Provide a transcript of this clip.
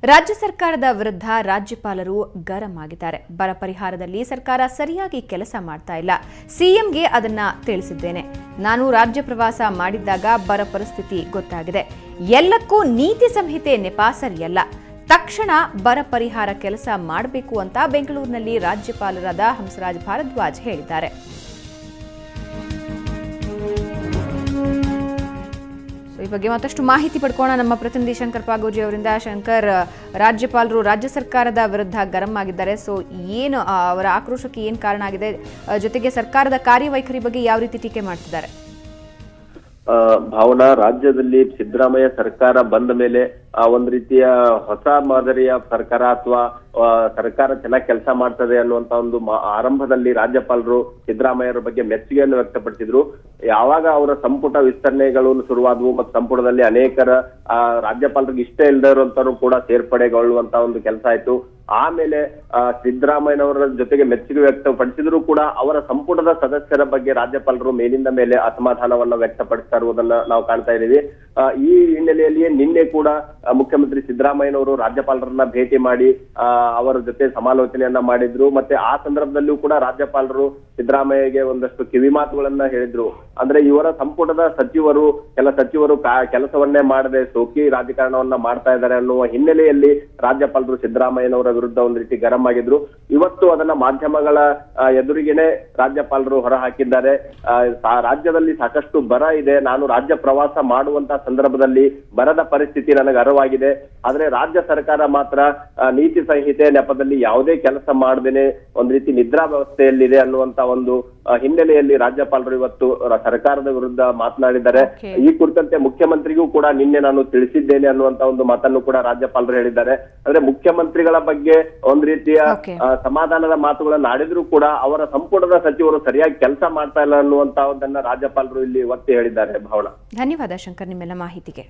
ರಾಜ್ಯ ಸರ್ಕಾರದ ವಿರುದ್ಧ ರಾಜ್ಯಪಾಲರು ಗರಂ ಆಗಿದ್ದಾರೆ. ಬರ ಪರಿಹಾರದಲ್ಲಿ ಸರ್ಕಾರ ಸರಿಯಾಗಿ ಕೆಲಸ ಮಾಡ್ತಾ ಇಲ್ಲ. ಸಿಎಂಗೆ ಅದನ್ನ ತಿಳಿಸಿದ್ದೇನೆ. ನಾನು ರಾಜ್ಯ ಪ್ರವಾಸ ಮಾಡಿದ್ದಾಗ ಬರ ಪರಿಸ್ಥಿತಿ ಗೊತ್ತಾಗಿದೆ. ಎಲ್ಲಕ್ಕೂ ನೀತಿ ಸಂಹಿತೆ ನೆಪ ಸರಿಯಲ್ಲ. ತಕ್ಷಣ ಬರ ಪರಿಹಾರ ಕೆಲಸ ಮಾಡಬೇಕು ಅಂತ ಬೆಂಗಳೂರಿನಲ್ಲಿ ರಾಜ್ಯಪಾಲರಾದ ಹಂಸರಾಜ್ ಭಾರದ್ವಾಜ್ ಹೇಳಿದ್ದಾರೆ. ಈ ಬಗ್ಗೆ ಮತ್ತಷ್ಟು ಮಾಹಿತಿ ಪಡ್ಕೋಣ ನಮ್ಮ ಪ್ರತಿನಿಧಿ ಶಂಕರ್ ಪಾಗೋಜಿ ಅವರಿಂದ. ಶಂಕರ್, ರಾಜ್ಯಪಾಲರು ರಾಜ್ಯ ಸರ್ಕಾರದ ವಿರುದ್ಧ ಗರಂ ಆಗಿದ್ದಾರೆ. ಸೊ ಏನು ಅವರ ಆಕ್ರೋಶಕ್ಕೆ ಏನು ಕಾರಣ ಆಗಿದೆ? ಜೊತೆಗೆ ಸರ್ಕಾರದ ಕಾರ್ಯವೈಖರಿ ಬಗ್ಗೆ ಯಾವ ರೀತಿ ಟೀಕೆ ಮಾಡ್ತಿದ್ದಾರೆ? ಭಾವನಾ, ರಾಜ್ಯದಲ್ಲಿ ಸಿದ್ದರಾಮಯ್ಯ ಸರ್ಕಾರ ಬಂದ ಮೇಲೆ ಒಂದ್ ರೀತಿಯ ಹೊಸ ಮಾದರಿಯ ಸರ್ಕಾರ ಅಥವಾ ಸರ್ಕಾರ ಚೆನ್ನಾಗಿ ಕೆಲಸ ಮಾಡ್ತದೆ ಅನ್ನುವಂತ ಒಂದು ಆರಂಭದಲ್ಲಿ ರಾಜ್ಯಪಾಲರು ಸಿದ್ದರಾಮಯ್ಯರ ಬಗ್ಗೆ ಮೆಚ್ಚುಗೆಯನ್ನು ವ್ಯಕ್ತಪಡಿಸಿದ್ರು. ಯಾವಾಗ ಅವರ ಸಂಪುಟ ವಿಸ್ತರಣೆಗಳು ಶುರುವಾದವು ಮತ್ತು ಸಂಪುಟದಲ್ಲಿ ಅನೇಕರ ರಾಜ್ಯಪಾಲರಿಗೆ ಇಷ್ಟ ಇಲ್ಲದೆ ಇರುವಂತವರು ಕೂಡ ಸೇರ್ಪಡೆಗೊಳ್ಳುವಂತ ಒಂದು ಕೆಲಸ ಆಯ್ತು. ಆಮೇಲೆ ಸಿದ್ದರಾಮಯ್ಯನವರ ಜೊತೆಗೆ ಮೆಚ್ಚುಗೆ ವ್ಯಕ್ತಪಡಿಸಿದ್ರು ಕೂಡ ಅವರ ಸಂಪುಟದ ಸದಸ್ಯರ ಬಗ್ಗೆ ರಾಜ್ಯಪಾಲರು ಮೇಲಿಂದ ಮೇಲೆ ಅಸಮಾಧಾನವನ್ನ ವ್ಯಕ್ತಪಡಿಸ್ತಾ ಇರುವುದನ್ನ ನಾವು ಕಾಣ್ತಾ ಇದ್ದೀವಿ. ಈ ಹಿನ್ನೆಲೆಯಲ್ಲಿಯೇ ನಿನ್ನೆ ಕೂಡ ಮುಖ್ಯಮಂತ್ರಿ ಸಿದ್ದರಾಮಯ್ಯನವರು ರಾಜ್ಯಪಾಲರನ್ನ ಭೇಟಿ ಮಾಡಿ ಅವರ ಜೊತೆ ಸಮಾಲೋಚನೆಯನ್ನ ಮಾಡಿದ್ರು. ಮತ್ತೆ ಆ ಸಂದರ್ಭದಲ್ಲೂ ಕೂಡ ರಾಜ್ಯಪಾಲರು ಸಿದ್ದರಾಮಯ್ಯಗೆ ಒಂದಷ್ಟು ಕಿವಿ ಮಾತುಗಳನ್ನ ಹೇಳಿದ್ರು. ಅಂದ್ರೆ ಇವರ ಸಂಪುಟದ ಸಚಿವರು ಕೆಲ ಸಚಿವರು ಕೆಲಸವನ್ನೇ ಮಾಡದೆ ಸೋಕಿ ರಾಜಕಾರಣವನ್ನ ಮಾಡ್ತಾ ಇದ್ದಾರೆ ಅನ್ನುವ ಹಿನ್ನೆಲೆಯಲ್ಲಿ ರಾಜ್ಯಪಾಲರು ಸಿದ್ದರಾಮಯ್ಯನವರ ವಿರುದ್ಧ ಒಂದ್ ರೀತಿ ಗರಂ ಆಗಿದ್ರು. ಇವತ್ತು ಅದನ್ನ ಮಾಧ್ಯಮಗಳ ಎದುರಿಗೆನೆ ರಾಜ್ಯಪಾಲರು ಹೊರ ಹಾಕಿದ್ದಾರೆ. ರಾಜ್ಯದಲ್ಲಿ ಸಾಕಷ್ಟು ಬರ ಇದೆ. ನಾನು ರಾಜ್ಯ ಪ್ರವಾಸ ಮಾಡುವಂತ ಸಂದರ್ಭದಲ್ಲಿ ಬರದ ಪರಿಸ್ಥಿತಿ ನನಗೆ ಅರಿವಾಗಿದೆ. ಆದ್ರೆ ರಾಜ್ಯ ಸರ್ಕಾರ ಮಾತ್ರ ನೀತಿ ಸಂಹಿತೆ ನೆಪದಲ್ಲಿ ಯಾವುದೇ ಕೆಲಸ ಮಾಡದೇನೆ ಒಂದ್ ರೀತಿ ನಿದ್ರಾ ವ್ಯವಸ್ಥೆಯಲ್ಲಿದೆ ಅನ್ನುವಂತ ಒಂದು ಹಿನ್ನೆಲೆಯಲ್ಲಿ ರಾಜ್ಯಪಾಲರು ಇವತ್ತು ಸರ್ಕಾರದ ವಿರುದ್ಧ ಮಾತನಾಡಿದ್ದಾರೆ. ಈ ಕುರಿತಂತೆ ಮುಖ್ಯಮಂತ್ರಿಗೂ ಕೂಡ ನಿನ್ನೆ ನಾನು ತಿಳಿಸಿದ್ದೇನೆ ಅನ್ನುವಂತ ಒಂದು ಮಾತನ್ನು ಕೂಡ ರಾಜ್ಯಪಾಲರು ಹೇಳಿದ್ದಾರೆ. ಅಂದ್ರೆ ಮುಖ್ಯಮಂತ್ರಿಗಳ ಬಗ್ಗೆ ಒಂದ್ ರೀತಿಯ ಸಮಾಧಾನದ ಮಾತುಗಳನ್ನ ಆಡಿದ್ರು ಕೂಡ ಅವರ ಸಂಪುಟದ ಸಚಿವರು ಸರಿಯಾಗಿ ಕೆಲಸ ಮಾಡ್ತಾ ಇಲ್ಲ ಅನ್ನುವಂತಹದನ್ನ ರಾಜ್ಯಪಾಲರು ಇಲ್ಲಿ ಒತ್ತಿ ಹೇಳಿದ್ದಾರೆ. ಭಾವನಾ, ಧನ್ಯವಾದ ಶಂಕರ್ ನಿಮ್ಮೆಲ್ಲ ಮಾಹಿತಿಗೆ.